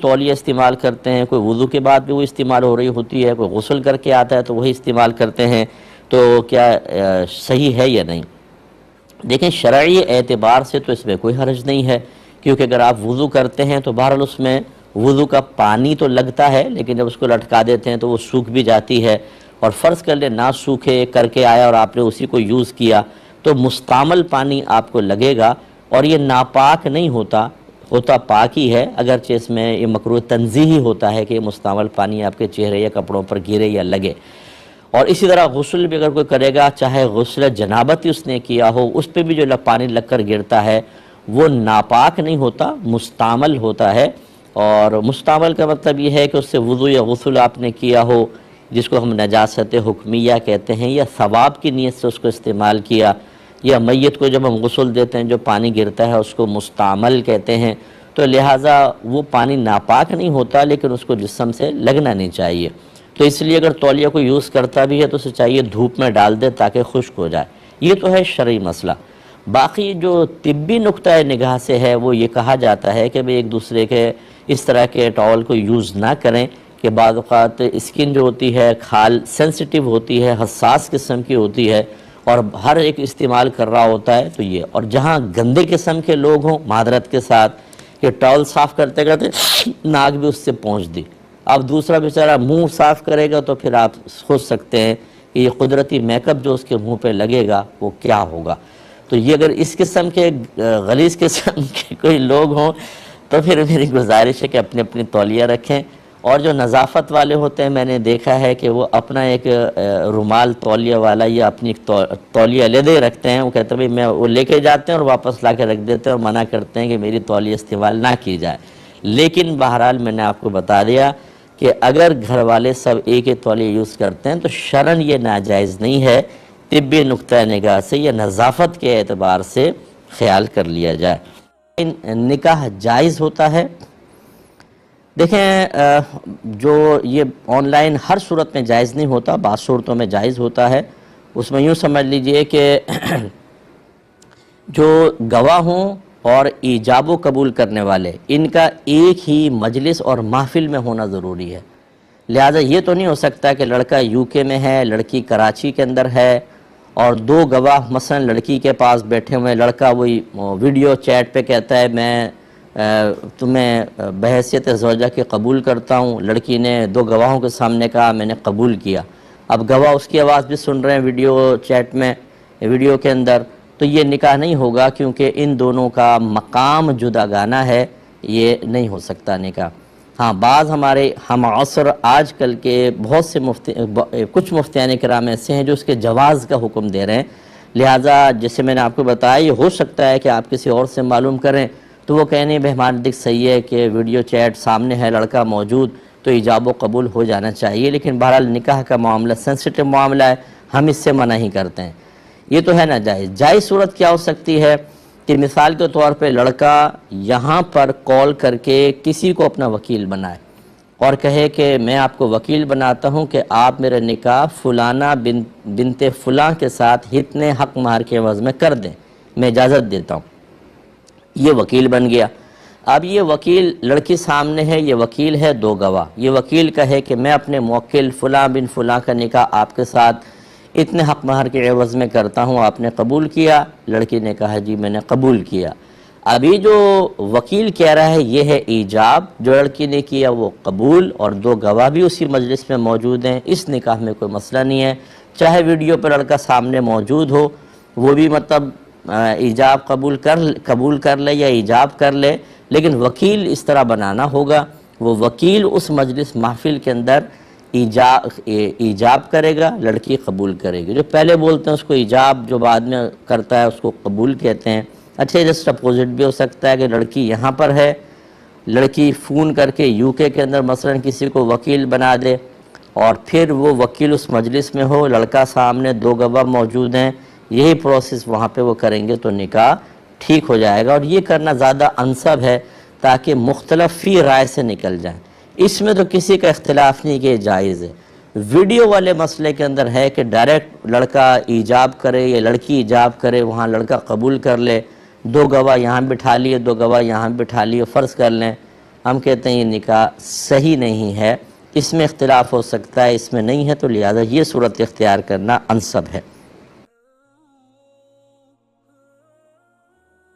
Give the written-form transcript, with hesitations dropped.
تولیہ استعمال کرتے ہیں، کوئی وضو کے بعد بھی وہ استعمال ہو رہی ہوتی ہے، کوئی غسل کر کے آتا ہے تو وہی استعمال کرتے ہیں، تو کیا صحیح ہے یا نہیں؟ دیکھیں شرعی اعتبار سے تو اس میں کوئی حرج نہیں ہے، کیونکہ اگر آپ وضو کرتے ہیں تو بہرحال اس میں وضو کا پانی تو لگتا ہے، لیکن جب اس کو لٹکا دیتے ہیں تو وہ سوکھ بھی جاتی ہے، اور فرض کر لیں نہ سوکھے کر کے آیا اور آپ نے اسی کو یوز کیا تو مستعمل پانی آپ کو لگے گا، اور یہ ناپاک نہیں ہوتا پاک ہی ہے، اگرچہ اس میں یہ مکروہ تنزیہی ہوتا ہے کہ مستعمل پانی آپ کے چہرے یا کپڑوں پر گرے یا لگے۔ اور اسی طرح غسل بھی اگر کوئی کرے گا، چاہے غسل جنابت اس نے کیا ہو، اس پہ بھی جو پانی لگ کر گرتا ہے وہ ناپاک نہیں ہوتا، مستعمل ہوتا ہے۔ اور مستعمل کا مطلب یہ ہے کہ اس سے وضو یا غسل آپ نے کیا ہو، جس کو ہم نجاست حکمیہ کہتے ہیں، یا ثواب کی نیت سے اس کو استعمال کیا، یا میت کو جب ہم غسل دیتے ہیں جو پانی گرتا ہے اس کو مستعمل کہتے ہیں، تو لہٰذا وہ پانی ناپاک نہیں ہوتا، لیکن اس کو جسم سے لگنا نہیں چاہیے۔ تو اس لیے اگر تولیہ کو یوز کرتا بھی ہے تو اسے چاہیے دھوپ میں ڈال دے تاکہ خشک ہو جائے۔ یہ تو ہے شرعی مسئلہ۔ باقی جو طبی نقطہ نگاہ سے ہے وہ یہ کہا جاتا ہے کہ بھئی ایک دوسرے کے اس طرح کے ٹاول کو یوز نہ کریں، کہ بعض اوقات اسکن جو ہوتی ہے کھال سینسٹیو ہوتی ہے، حساس قسم کی ہوتی ہے، اور ہر ایک استعمال کر رہا ہوتا ہے، تو یہ اور جہاں گندے قسم کے لوگ ہوں معذرت کے ساتھ کہ ٹاول صاف کرتے کرتے ناک بھی اس سے پہنچ دی، اب دوسرا بیچارہ منہ صاف کرے گا تو پھر آپ سوچ سکتے ہیں کہ یہ قدرتی میک اپ جو اس کے منہ پہ لگے گا وہ کیا ہوگا۔ تو یہ اگر اس قسم کے غلیظ قسم کے کوئی لوگ ہوں تو پھر میری گزارش ہے کہ اپنی اپنی تولیہ رکھیں، اور جو نظافت والے ہوتے ہیں میں نے دیکھا ہے کہ وہ اپنا ایک رومال تولیہ والا یا اپنی تولیہ علیحدہ رکھتے ہیں، وہ کہتے ہیں بھئی میں وہ لے کے جاتے ہیں اور واپس لا کے رکھ دیتے ہیں اور منع کرتے ہیں کہ میری تولیہ استعمال نہ کی جائے۔ لیکن بہرحال میں نے آپ کو بتا دیا کہ اگر گھر والے سب ایک ہی تولیہ یوز کرتے ہیں تو شرعاً یہ ناجائز نہیں ہے، طبی نقطہ نگاہ سے یا نظافت کے اعتبار سے خیال کر لیا جائے۔ نکاح جائز ہوتا ہے؟ دیکھیں جو یہ آن لائن ہر صورت میں جائز نہیں ہوتا، بعض صورتوں میں جائز ہوتا ہے۔ اس میں یوں سمجھ لیجئے کہ جو گواہ ہوں اور ایجاب و قبول کرنے والے، ان کا ایک ہی مجلس اور محفل میں ہونا ضروری ہے۔ لہذا یہ تو نہیں ہو سکتا کہ لڑکا یو کے میں ہے، لڑکی کراچی کے اندر ہے، اور دو گواہ مثلا لڑکی کے پاس بیٹھے ہوئے، لڑکا وہی ویڈیو چیٹ پہ کہتا ہے میں تمہیں بحیثیت زوجہ کے قبول کرتا ہوں، لڑکی نے دو گواہوں کے سامنے کہا میں نے قبول کیا، اب گواہ اس کی آواز بھی سن رہے ہیں ویڈیو چیٹ میں، ویڈیو کے اندر، تو یہ نکاح نہیں ہوگا، کیونکہ ان دونوں کا مقام جداگانہ ہے، یہ نہیں ہو سکتا نکاح۔ ہاں بعض ہمارے ہم عصر آج کل کے بہت سے کچھ مفتیان کرام ایسے ہیں جو اس کے جواز کا حکم دے رہے ہیں، لہٰذا جیسے میں نے آپ کو بتایا یہ ہو سکتا ہے کہ آپ کسی اور سے معلوم کریں تو وہ کہنے بھائی ہمارے نزدیک صحیح ہے کہ ویڈیو چیٹ سامنے ہے، لڑکا موجود تو ایجاب و قبول ہو جانا چاہیے، لیکن بہرحال نکاح کا معاملہ سینسٹیو معاملہ ہے، ہم اس سے منع ہی کرتے ہیں، یہ تو ہے نا جائز۔ جائز صورت کیا ہو سکتی ہے کہ مثال کے طور پہ لڑکا یہاں پر کال کر کے کسی کو اپنا وکیل بنائے اور کہے کہ میں آپ کو وکیل بناتا ہوں کہ آپ میرا نکاح فلانا بنت فلاں کے ساتھ اتنے حق مہر کے عوض میں کر دیں، میں اجازت دیتا ہوں، یہ وکیل بن گیا۔ اب یہ وکیل لڑکی سامنے ہے، یہ وکیل ہے دو گواہ، یہ وکیل کہے کہ میں اپنے موکل فلاں بن فلاں کا نکاح آپ کے ساتھ اتنے حق مہر کے عوض میں کرتا ہوں، آپ نے قبول کیا؟ لڑکی نے کہا جی میں نے قبول کیا۔ ابھی جو وکیل کہہ رہا ہے یہ ہے ایجاب، جو لڑکی نے کیا وہ قبول، اور دو گواہ بھی اسی مجلس میں موجود ہیں، اس نکاح میں کوئی مسئلہ نہیں ہے، چاہے ویڈیو پر لڑکا سامنے موجود ہو، وہ بھی مطلب ایجاب قبول کر لے یا ایجاب کر لے، لیکن وکیل اس طرح بنانا ہوگا، وہ وکیل اس مجلس محفل کے اندر ایجاب کرے گا، لڑکی قبول کرے گی، جو پہلے بولتے ہیں اس کو ایجاب، جو بعد میں کرتا ہے اس کو قبول کہتے ہیں۔ اچھا جسٹ اپوزٹ بھی ہو سکتا ہے کہ لڑکی یہاں پر ہے، لڑکی فون کر کے یو کے اندر مثلا کسی کو وکیل بنا دے، اور پھر وہ وکیل اس مجلس میں ہو، لڑکا سامنے دو گواہ موجود ہیں، یہی پروسیس وہاں پہ وہ کریں گے تو نکاح ٹھیک ہو جائے گا، اور یہ کرنا زیادہ انسب ہے تاکہ مختلف فی رائے سے نکل جائیں۔ اس میں تو کسی کا اختلاف نہیں کہ جائز ہے، ویڈیو والے مسئلے کے اندر ہے کہ ڈائریکٹ لڑکا ایجاب کرے یا لڑکی ایجاب کرے، وہاں لڑکا قبول کر لے، 2 گواہ یہاں بٹھا لیے، 2 گواہ یہاں بٹھا لیے، فرض کر لیں، ہم کہتے ہیں یہ نکاح صحیح نہیں ہے، اس میں اختلاف ہو سکتا ہے، اس میں نہیں ہے، تو لہذا یہ صورت اختیار کرنا انسب ہے۔